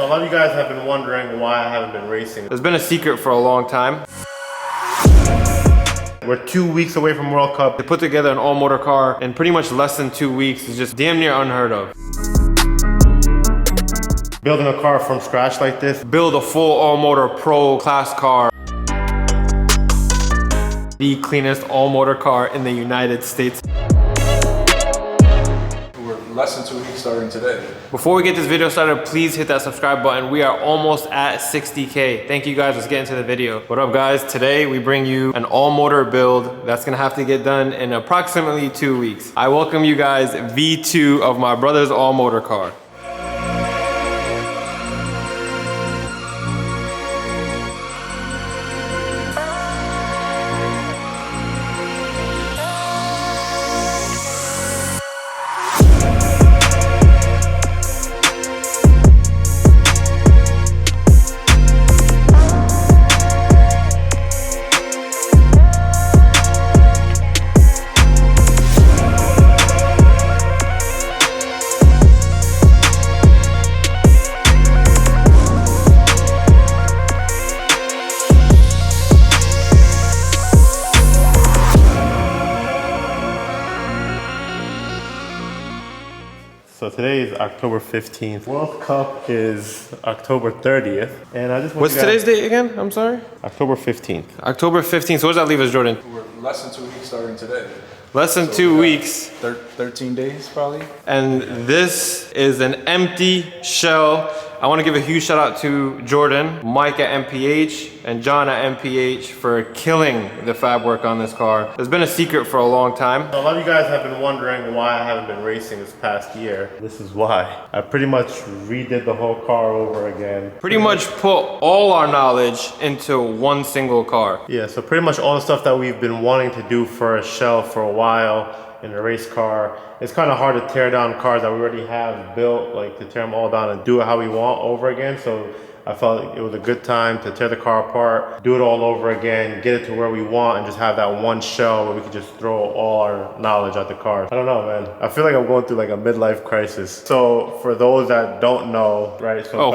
So a lot of you guys have been wondering why I haven't been racing. It's been a secret for a long time. We're 2 weeks away from World Cup. To put together an all-motor car in pretty much less than 2 weeks is just damn near unheard of. Building a car from scratch like this. Build a full All Motor Pro class car. The cleanest all-motor car in the United States. We're less than 2 weeks starting today. Before we get this video started, please hit that subscribe button. We are almost at 60K. Thank you guys, let's get into the video. What up guys? Today we bring you an all-motor build that's gonna have to get done in approximately 2 weeks. I welcome you guys V2 of my brother's all-motor car. So today is October 15th. World Cup is October 30th. And I just want What's today's date again? I'm sorry? October 15th. October 15th. So what does that leave us, Jordan? We're less than 2 weeks starting today. Less than 2 weeks. 13 days probably. And this is an empty shell. I want to give a huge shout out to Jordan, Mike at MPH, and John at MPH for killing the fab work on this car. It's been a secret for a long time. So a lot of you guys have been wondering why I haven't been racing this past year. This is why. I pretty much redid the whole car over again. Pretty much put all our knowledge into one single car. Yeah, so pretty much all the stuff that we've been wanting to do for a shell for a while in a race car. It's kind of hard to tear down cars that we already have built, like to tear them all down and do it how we want over again. So I felt like it was a good time to tear the car apart, do it all over again, get it to where we want, and just have that one shell where we could just throw all our knowledge at the car. I don't know, man. I feel like I'm going through like a midlife crisis. So for those that don't know, right? So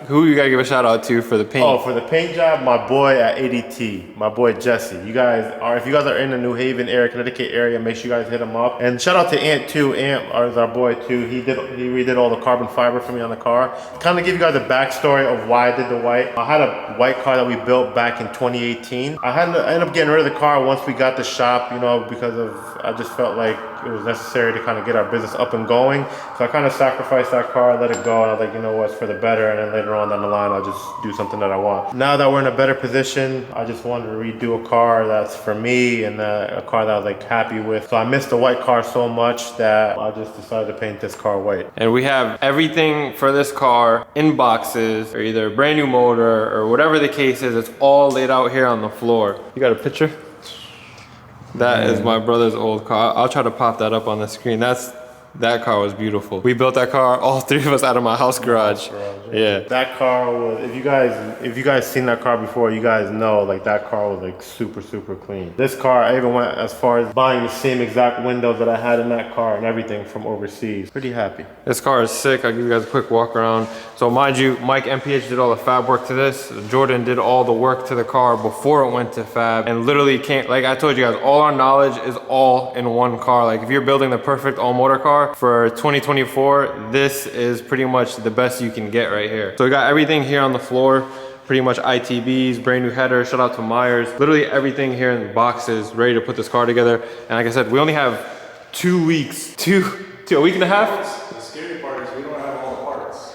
who you gotta give a shout out to for the paint? Oh, for the paint job, my boy at ADT, my boy Jesse. If you guys are in the New Haven area, Connecticut area, make sure you guys hit him up. And shout out to Ant too. Ant is our boy too. He redid all the carbon fiber for me on the car. Kind of give you guys a backstory of why I did the white. I had a white car that we built back in 2018. I ended up getting rid of the car once we got the shop, you know, because I just felt like it was necessary to kind of get our business up and going. So I kind of sacrificed that car, let it go, and I was like, you know what, it's for the better, and then later on down the line, I'll just do something that I want. Now that we're in a better position, I just wanted to redo a car that's for me and a car that I was like happy with. So I missed the white car so much that I just decided to paint this car white. And we have everything for this car in boxes, or either a brand new motor, or whatever the case is. It's all laid out here on the floor. You got a picture? That is my brother's old car. I'll try to pop that up on the screen. That car was beautiful. We built that car, all three of us, out of my house garage. Yeah. That car was, if you guys seen that car before, you guys know like that car was like super clean. This car, I even went as far as buying the same exact windows that I had in that car and everything from overseas. Pretty happy. This car is sick. I'll give you guys a quick walk around. So mind you, Mike MPH did all the fab work to this. Jordan did all the work to the car before it went to fab, and literally can't, like I told you guys, all our knowledge is all in one car. Like if you're building the perfect all motor car for 2024, this is pretty much the best you can get right here. So we got everything here on the floor, pretty much ITBs, brand new header, shout out to Myers. Literally everything here in the boxes, ready to put this car together. And like I said, we only have 2 weeks, a week and a half. The scary part is we don't have all the parts.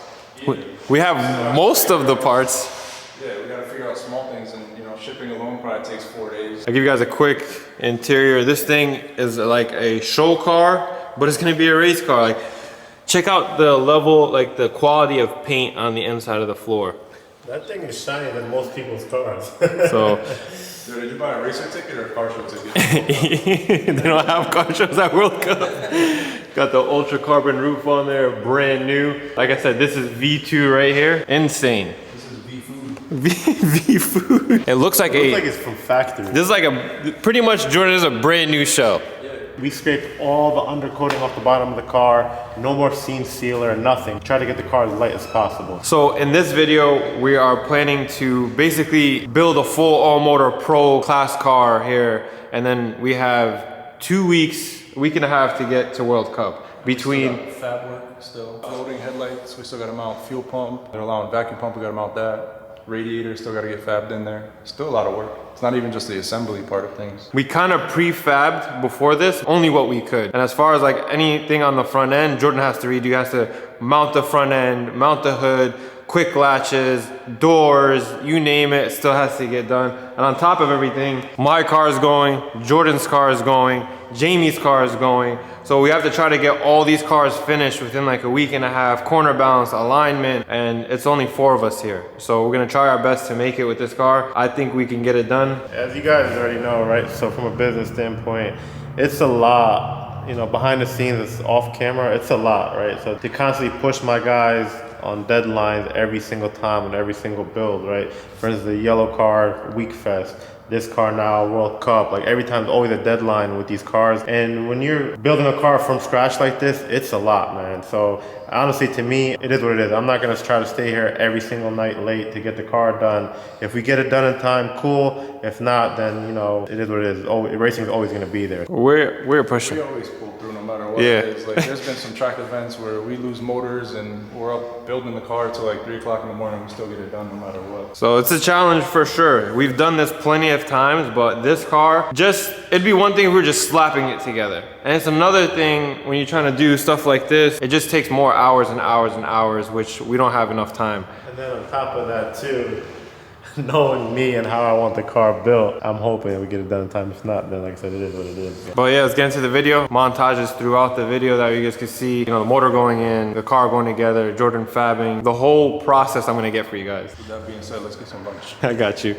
We have most of the parts. Yeah, we gotta figure out small things, and you know, shipping alone probably takes 4 days. I'll give you guys a quick interior. This thing is like a show car, but it's gonna be a race car. Like, check out the level, like the quality of paint on the inside of the floor. That thing is shinier than most people's cars. So, Dude, did you buy a racer ticket or a car show ticket? they don't have car shows at World Cup. Got the ultra carbon roof on there, brand new. Like I said, this is V2 right here. Insane. This is V-Food. V-Food. It looks like it's from factory. This is like pretty much Jordan is a brand new show. Yeah, We scraped all the undercoating off the bottom of the car. No more seam sealer, nothing. Try to get the car as light as possible. So in this video, we are planning to basically build a full All Motor Pro class car here. And then we have 2 weeks, a week and a half to get to World Cup. Between fab work still. Floating headlights, we still got to mount fuel pump. They're allowing vacuum pump, we got to mount that. Radiator still got to get fabbed in there. Still a lot of work. It's not even just the assembly part of things. we kind of prefabbed before this, only what we could. And as far as like anything on the front end, Jordan has to redo. He has to mount the front end, mount the hood, quick latches, doors, you name it, still has to get done. And on top of everything, my car is going, Jordan's car is going, Jamie's car is going. So we have to try to get all these cars finished within like a week and a half, corner balance, alignment, and it's only 4 of us here. So we're gonna try our best to make it with this car. I think we can get it done. As you guys already know, right? So from a business standpoint, it's a lot, you know, behind the scenes, it's off camera, it's a lot, right? So to constantly push my guys on deadlines every single time and every single build, right? For instance, the yellow car, Week Fest. This car now, World Cup, like every time there's always a deadline with these cars. And when you're building a car from scratch like this, it's a lot, man. So honestly, to me, it is what it is. I'm not gonna try to stay here every single night late to get the car done. If we get it done in time, cool. If not, then, you know, it is what it is. Racing is always gonna be there. We're pushing. We always pull through no matter what Yeah. it is. Like there's been some track events where we lose motors and we're up building the car till like 3 o'clock in the morning. We still get it done no matter what. So it's a challenge for sure. We've done this plenty of times, but this car, it'd be one thing if we were just slapping it together. And it's another thing when you're trying to do stuff like this, it just takes more hours and hours and hours, which we don't have enough time. And then on top of that too, knowing me and how I want the car built, I'm hoping that we get it done in time. If not, then like I said, it is what it is. But yeah, let's get into the video. Montages throughout the video that you guys can see, you know, the motor going in, the car going together, Jordan fabbing, the whole process I'm gonna get for you guys. With that being said, let's get some lunch. I got you.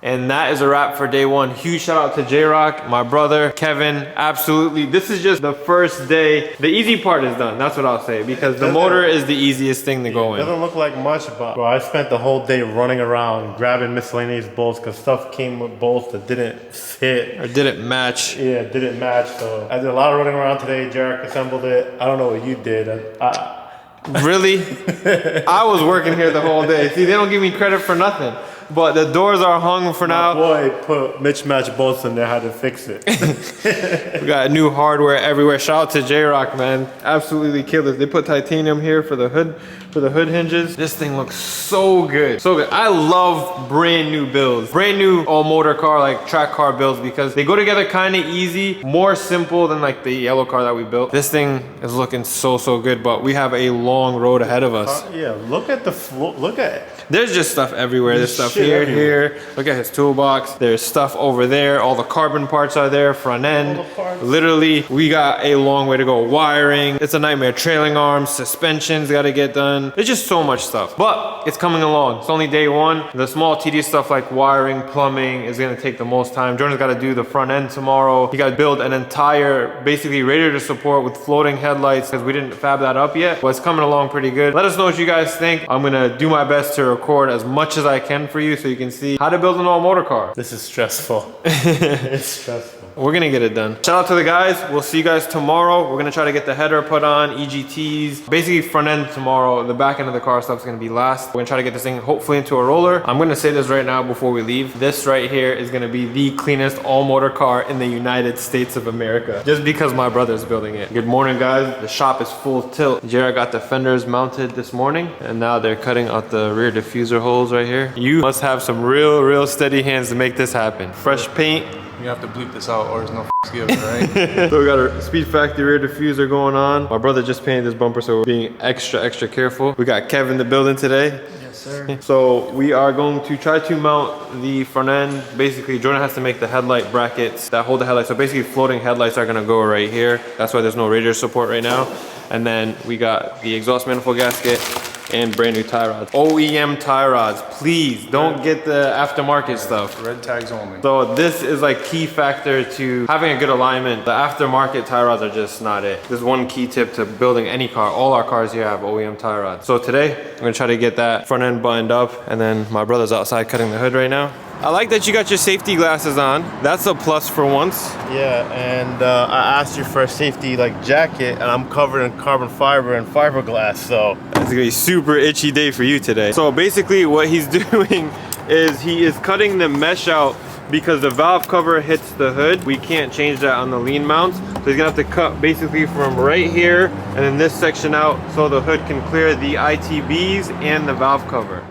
And that is a wrap for day one. Huge shout out to J-Rock, my brother, Kevin. Absolutely. This is just the first day. The easy part is done. That's what I'll say. Because the motor is the easiest thing to go It in. doesn't look like much, but bro, I spent the whole day running around grabbing miscellaneous bolts because stuff came with bolts that didn't fit. Or didn't match. Yeah, it didn't match. So I did a lot of running around today. Jarek assembled it. I don't know what you did. Really? I was working here the whole day. See, they don't give me credit for nothing. But the doors are hung for now. Boy, put mismatched bolts in there, had to fix it. We got new hardware everywhere. Shout out to J-Rock, man. Absolutely killed it. They put titanium here for the hood hinges. This thing looks so good. So good. I love brand new builds. Brand new all motor car, like track car builds, because they go together kind of easy, more simple than like the yellow car that we built. This thing is looking so good, but we have a long road ahead of us. Yeah, look at the floor. Look at it. There's just stuff everywhere. There's stuff shit here, everywhere. here. Look at his toolbox. There's stuff over there. All the carbon parts are there, front end. All the parts. Literally, we got a long way to go. Wiring, it's a nightmare. Trailing arms, suspensions gotta get done. There's just so much stuff, but it's coming along. It's only day one. The small tedious stuff like wiring, plumbing is gonna take the most time. Jordan's gotta do the front end tomorrow. He gotta build an entire, basically radiator support with floating headlights because we didn't fab that up yet, but it's coming along pretty good. Let us know what you guys think. I'm gonna do my best to record as much as I can for you so you can see how to build an all motor car. This is stressful. It's stressful. we're gonna get it done. Shout out to the guys. We'll see you guys tomorrow. We're gonna try to get the header put on, EGTs, basically front end tomorrow. The back end of the car stuff's gonna be last. We're gonna try to get this thing hopefully into a roller. I'm gonna say this right now before we leave. This right here is gonna be the cleanest all motor car in the United States of America, just because my brother's building it. Good morning, guys. The shop is full tilt. Jared got the fenders mounted this morning, and now they're cutting out the rear diffuser holes right here. You must have some real steady hands to make this happen. Fresh paint. You have to bleep this out or there's no given, right? So we got our Speed Factory rear diffuser going on. My brother just painted this bumper, so we're being extra careful. We got Kev in the building today. Yes, sir. So we are going to try to mount the front end. Basically, Jordan has to make the headlight brackets that hold the headlights. So basically, floating headlights are gonna go right here. That's why there's no radiator support right now. And then we got the exhaust manifold gasket and brand new tie rods. OEM tie rods, please don't get the aftermarket stuff. Red tags only. So this is like key factor to having a good alignment. The aftermarket tie rods are just not it. This is one key tip to building any car. All our cars here have OEM tie rods. So today, I'm gonna try to get that front end buttoned up, and then my brother's outside cutting the hood right now. I like that you got your safety glasses on. That's a plus for once. Yeah, and I asked you for a safety like jacket, and I'm covered in carbon fiber and fiberglass, so. It's gonna be a super itchy day for you today. So basically what he's doing is he is cutting the mesh out because the valve cover hits the hood. We can't change that on the lean mounts. So he's gonna have to cut basically from right here and then this section out so the hood can clear the ITBs and the valve cover.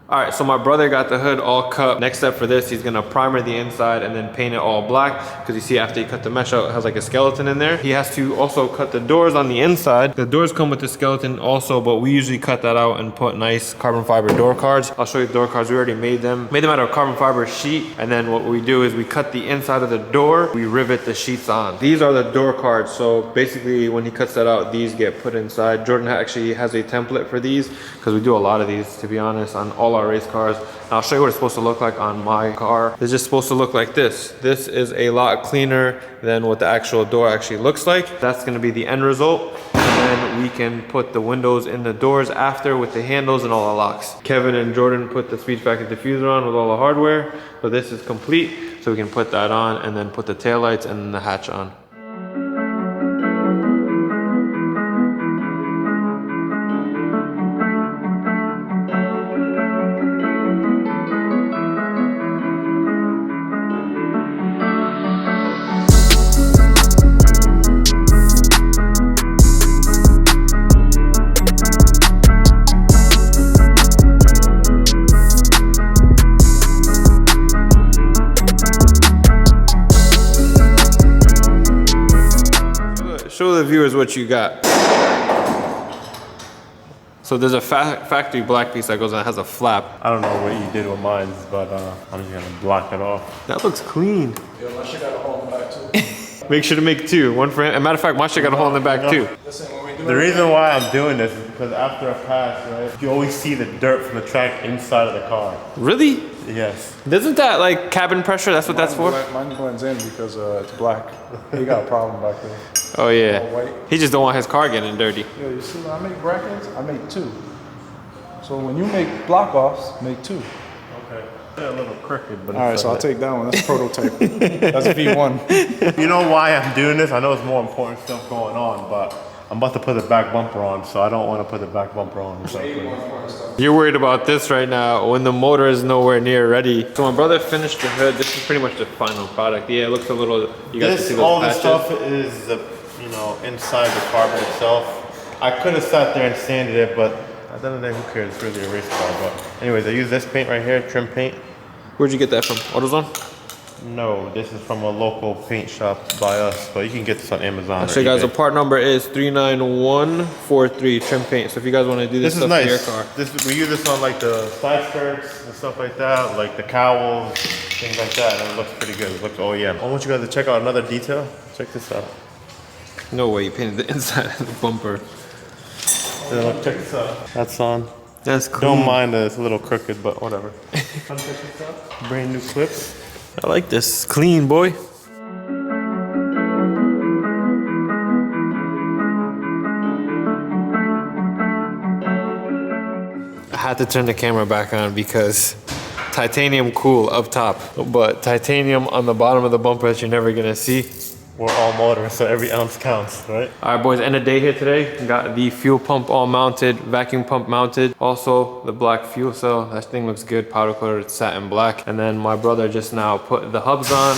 All right, so my brother got the hood all cut. Next step for this, he's gonna primer the inside and then paint it all black, because you see after he cut the mesh out, it has like a skeleton in there. He has to also cut the doors on the inside. The doors come with the skeleton also, but we usually cut that out and put nice carbon fiber door cards. I'll show you the door cards, we already made them. Made them out of a carbon fiber sheet, and then what we do is we cut the inside of the door, we rivet the sheets on. These are the door cards, so basically when he cuts that out, these get put inside. Jordan actually has a template for these, because we do a lot of these, to be honest, on all our race cars. And I'll show you what it's supposed to look like on my car. It's just supposed to look like this. This is a lot cleaner than what the actual door actually looks like. That's gonna be the end result. And then we can put the windows in the doors after with the handles and all the locks. Kevin and Jordan put the Speed Factory diffuser on with all the hardware. So this is complete. So we can put that on and then put the taillights and the hatch on. Show the viewers what you got. So there's a factory black piece that goes on, it has a flap. I don't know what you did with mine, but I'm just gonna block it off. That looks clean. Yo, my shit got a hole in the back too. Make sure to make two. One for him. As a matter of fact, my shit got a hole in the back too. Listen, when we do The reason why I'm doing this is because after a pass, right, you always see the dirt from the track inside of the car. Really? Yes. Isn't that like cabin pressure? That's what that's for? Mine blends in because it's black. He got a problem back there. Oh yeah. All white. He just don't want his car getting dirty. Yo, you see when I make brackets, I make two. So when you make block offs, make two. Okay. They're a little crooked, but All right, so I'll take that one. That's prototype. That's a V1. You know why I'm doing this? I know it's more important stuff going on, but I'm about to put the back bumper on, so I don't want to put the back bumper on. So. You're worried about this right now when the motor is nowhere near ready. So my brother finished the hood. This is pretty much the final product. Yeah, it looks a little, you guys can see those all patches. this stuff is the, you know, inside the carbon itself. I could have sat there and sanded it, but at the end of the day, who cares? It's really a race car. But anyways, I use this paint right here, trim paint. Where'd you get that from? AutoZone? No, this is from a local paint shop by us, but you can get this on Amazon. Actually, guys, the part number is 39143 trim paint. So if you guys want to do this This is stuff nice. to your car, We use this on like the side skirts and stuff like that, like the cowls, things like that, and it looks pretty good. It looks OEM. I want you guys to check out another detail. Check this out. no way you painted the inside of the bumper. Yeah, look, check this out. That's on. That's cool. Don't mind that it's a little crooked, but whatever. Brand new clips. I like this. Clean, boy. had to turn the camera back on because titanium cool up top, but titanium on the bottom of the bumper that you're never gonna see. We're all motor, so every ounce counts, right? All right, boys, end of day here today. Got the fuel pump all mounted, vacuum pump mounted. Also, the black fuel cell. That thing looks good, powder coated, satin black. And then my brother just now put the hubs on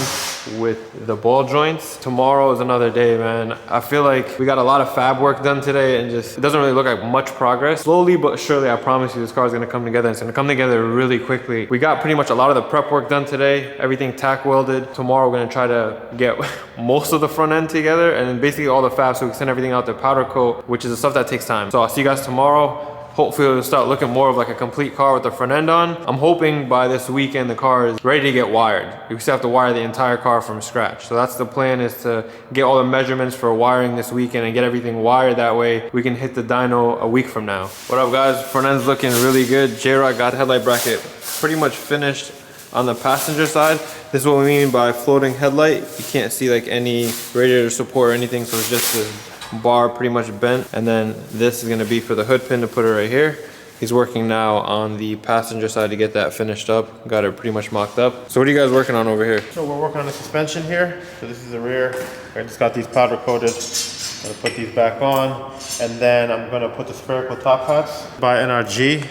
with the ball joints. Tomorrow is another day, man. I feel like we got a lot of fab work done today and just, it doesn't really look like much progress. Slowly but surely, I promise you, this car is gonna come together. It's gonna come together really quickly. We got pretty much a lot of the prep work done today. Everything tack welded. Tomorrow, we're gonna try to get most of the front end together and then basically all the fab so we can send everything out to powder coat, which is the stuff that takes time. So I'll see you guys tomorrow. Hopefully it'll start looking more of like a complete car with the front end on. I'm hoping by this weekend the car is ready to get wired. We still have to wire the entire car from scratch. So that's the plan, is to get all the measurements for wiring this weekend and get everything wired. That way we can hit the dyno a week from now. What up, guys? Front end's looking really good. J-Rock got headlight bracket pretty much finished on the passenger side. This is what we mean by floating headlight. You can't see like any radiator support or anything, so it's just the bar pretty much bent. And then this is gonna be for the hood pin to put it right here. He's working now on the passenger side to get that finished up. Got it pretty much mocked up. So what are you guys working on over here? So we're working on the suspension here. So this is the rear. I just got these powder coated. I'm gonna put these back on. And then I'm gonna put the spherical top hats by NRG.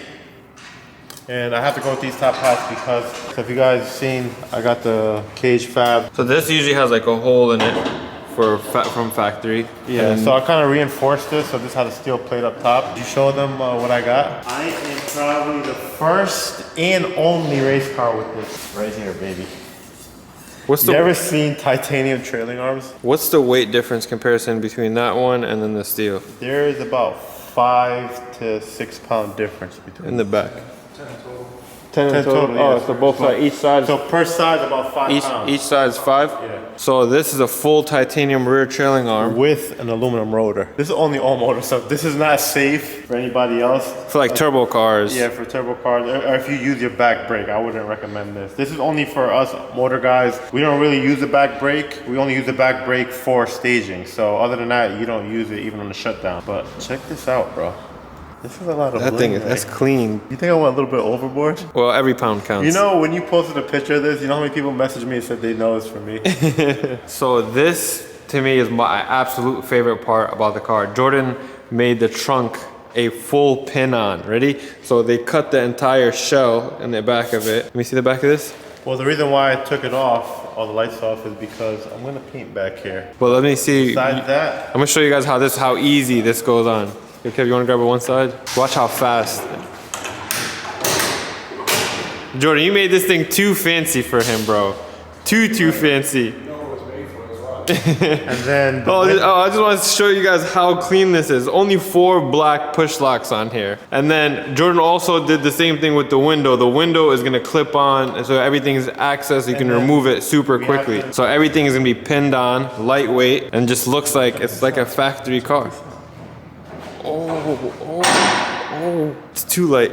And I have to go with these top hats because, so if you guys seen, I got the cage fab. So this usually has like a hole in it from factory. Yeah, so I kind of reinforced this, so this has a steel plate up top. You show them what I got? I am probably the first and only race car with this. Right here, baby. You ever seen titanium trailing arms? What's the weight difference comparison between that one and then the steel? There is about 5 to 6 pound difference between in the back. 10 in total. Oh, yeah. so both sides, each side. So per side about 5 pounds. Each side is 5? Yeah. So this is a full titanium rear trailing arm. With an aluminum rotor. This is only all motor stuff. This is not safe for anybody else. For like turbo cars. Yeah, for turbo cars. Or if you use your back brake, I wouldn't recommend this. This is only for us motor guys. We don't really use the back brake. We only use the back brake for staging. So other than that, you don't use it even on the shutdown. But check this out, bro. This is a lot of that thing. That's clean. You think I went a little bit overboard? Well, every pound counts. You know, when you posted a picture of this, you know how many people messaged me and said they know it's for me? So this, to me, is my absolute favorite part about the car. Jordan made the trunk a full pin on. Ready? So they cut the entire shell in the back of it. Let me see the back of this. Well, the reason why I took it off, all the lights off, is because I'm gonna paint back here. Well, let me see. Besides that, I'm gonna show you guys how easy this goes on. Okay, you wanna grab it one side? Watch how fast. Jordan, you made this thing too fancy for him, bro. Too fancy. and then I just wanted to show you guys how clean this is. Only 4 black push locks on here. And then Jordan also did the same thing with the window. The window is gonna clip on, so everything's accessed. You can remove it super quickly. So everything is gonna be pinned on, lightweight, and just looks like it's like a factory car. Oh, it's too light.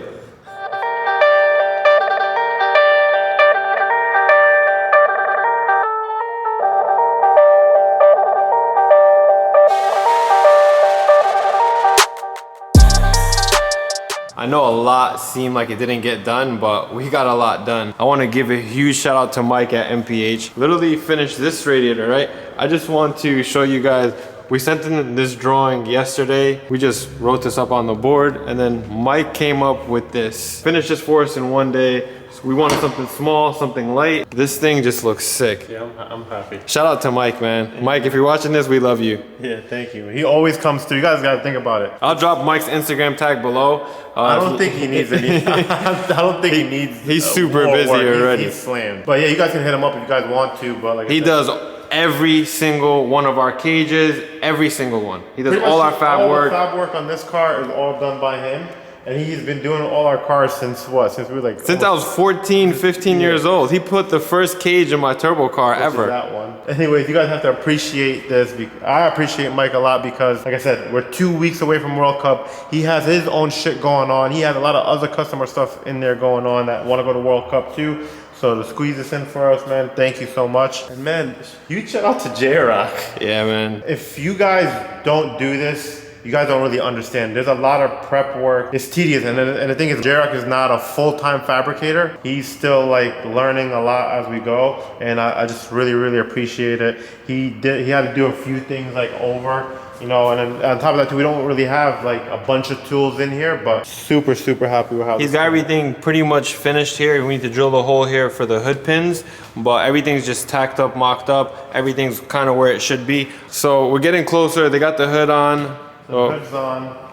I know a lot seemed like it didn't get done, but we got a lot done. I want to give a huge shout out to Mike at MPH. Literally finished this radiator, right? I just want to show you guys, we sent in this drawing yesterday. We just wrote this up on the board, and then Mike came up with this. Finished this for us in one day. So we wanted something small, something light. This thing just looks sick. Yeah, I'm happy. Shout out to Mike, man. Mike, if you're watching this, we love you. Yeah, thank you. He always comes through. You guys gotta think about it. I'll drop Mike's Instagram tag below. I don't think he needs any. I don't think he needs. He's super more busy work. already. He's slammed. But yeah, you guys can hit him up if you guys want to. But like he does every single one of our cages, every single one. He does all our fab work. All the fab work on this car is all done by him. And he's been doing all our cars since what? Since we were like... Since I was 14, 15 years old. He put the first cage in my turbo car ever. That one. Anyways, you guys have to appreciate this. I appreciate Mike a lot because, like I said, we're 2 weeks away from World Cup. He has his own shit going on. He has a lot of other customer stuff in there going on that want to go to World Cup too. So to squeeze this in for us, man, thank you so much. And man, huge shout out to J-Rock. Yeah, man. If you guys don't do this, you guys don't really understand. There's a lot of prep work. It's tedious, and the thing is, J-Rock is not a full-time fabricator. He's still like learning a lot as we go, and I just really appreciate it. He had to do a few things like over, you know, and then on top of that too, we don't really have like a bunch of tools in here, but super happy with how he's got everything pretty much finished here. We need to drill the hole here for the hood pins, but everything's just tacked up, mocked up. Everything's kind of where it should be. So we're getting closer. They got the hood on. The hood's on.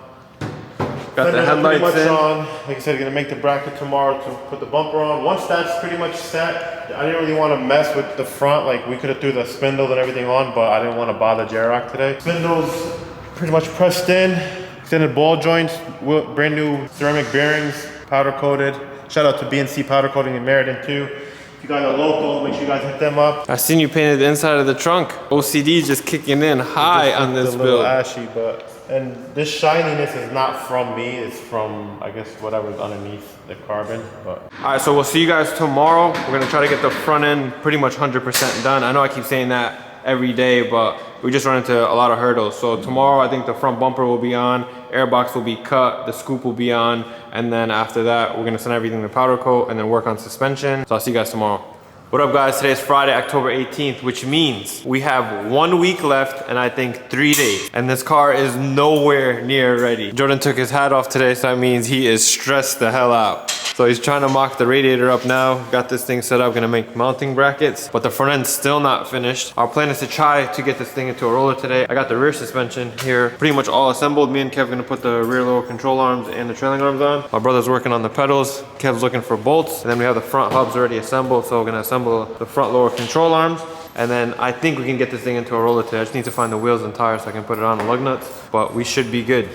Got the headlights in. On. Like I said, gonna make the bracket tomorrow to put the bumper on. Once that's pretty much set, I didn't really want to mess with the front. Like we could have threw the spindles and everything on, but I didn't want to bother J-Rock today. Spindles pretty much pressed in. Extended ball joints, brand new ceramic bearings, powder coated. Shout out to BNC Powder Coating in Meriden too. If you guys are local, make sure you guys hit them up. I seen you painted the inside of the trunk. OCD just kicking in high on this build. A little build. ashy, but and this shininess is not from me. It's from, I guess, whatever's underneath the carbon. But all right, so we'll see you guys tomorrow. We're gonna try to get the front end pretty much 100% done. I know I keep saying that every day, but we just run into a lot of hurdles. So tomorrow, I think the front bumper will be on, airbox will be cut, the scoop will be on, and then after that, we're gonna send everything to powder coat and then work on suspension. So I'll see you guys tomorrow. What up guys, today's Friday, October 18th, which means we have 1 week left and I think 3 days. And this car is nowhere near ready. Jordan took his hat off today, so that means he is stressed the hell out. So he's trying to mock the radiator up now. Got this thing set up, gonna make mounting brackets, but the front end's still not finished. Our plan is to try to get this thing into a roller today. I got the rear suspension here pretty much all assembled. Me and Kev gonna put the rear lower control arms and the trailing arms on. My brother's working on the pedals. Kev's looking for bolts. And then we have the front hubs already assembled, so we're gonna assemble the front lower control arms. And then I think we can get this thing into a roller today. I just need to find the wheels and tires so I can put it on the lug nuts, but we should be good.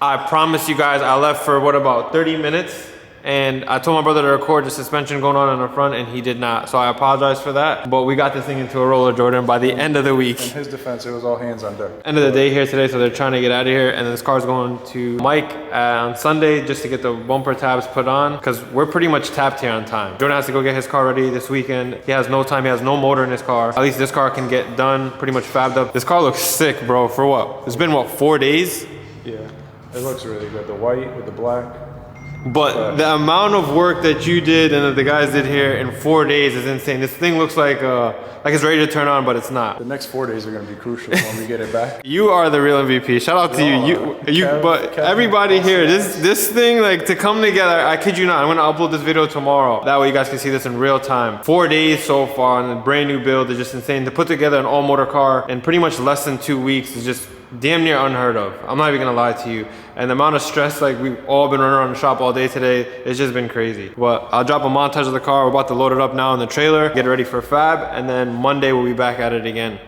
I promise you guys, I left for what, about 30 minutes? And I told my brother to record the suspension going on in the front and he did not. So I apologize for that. But we got this thing into a roller, Jordan, by the end of the week. In his defense, it was all hands on deck. End of the day here today, so they're trying to get out of here. And this car's going to Mike on Sunday just to get the bumper tabs put on, because we're pretty much tapped here on time. Jordan has to go get his car ready this weekend. He has no time, he has no motor in his car. At least this car can get done, pretty much fabbed up. This car looks sick, bro, for what? It's been, what, 4 days? Yeah, it looks really good. The white with the black. But the amount of work that you did and that the guys did here in 4 days is insane. This thing looks like it's ready to turn on, but it's not. The next 4 days are going to be crucial when we get it back. You are the real MVP. Shout out to you. But everybody here, this thing, like, to come together, I kid you not, I'm gonna upload this video tomorrow. That way you guys can see this in real time. 4 days so far on a brand new build is just insane. To put together an all motor car in pretty much less than 2 weeks is just damn near unheard of. I'm not even gonna lie to you. And the amount of stress, like, we've all been running around the shop all day today, it's just been crazy. But I'll drop a montage of the car. We're about to load it up now in the trailer, get it ready for fab, and then Monday we'll be back at it again.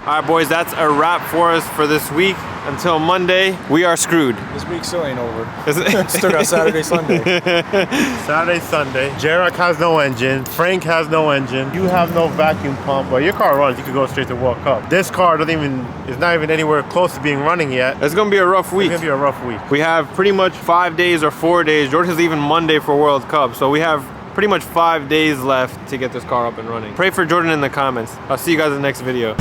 All right, boys, that's a wrap for us for this week. Until Monday, we are screwed. This week still ain't over. Still got Saturday, Sunday. Saturday, Sunday. J-Rock has no engine. Frank has no engine. You have no vacuum pump. But your car runs. You could go straight to World Cup. This car is not even anywhere close to being running yet. It's gonna be a rough week. It's gonna be a rough week. We have pretty much 5 days or 4 days. Jordan's leaving Monday for World Cup, so we have pretty much 5 days left to get this car up and running. Pray for Jordan in the comments. I'll see you guys in the next video.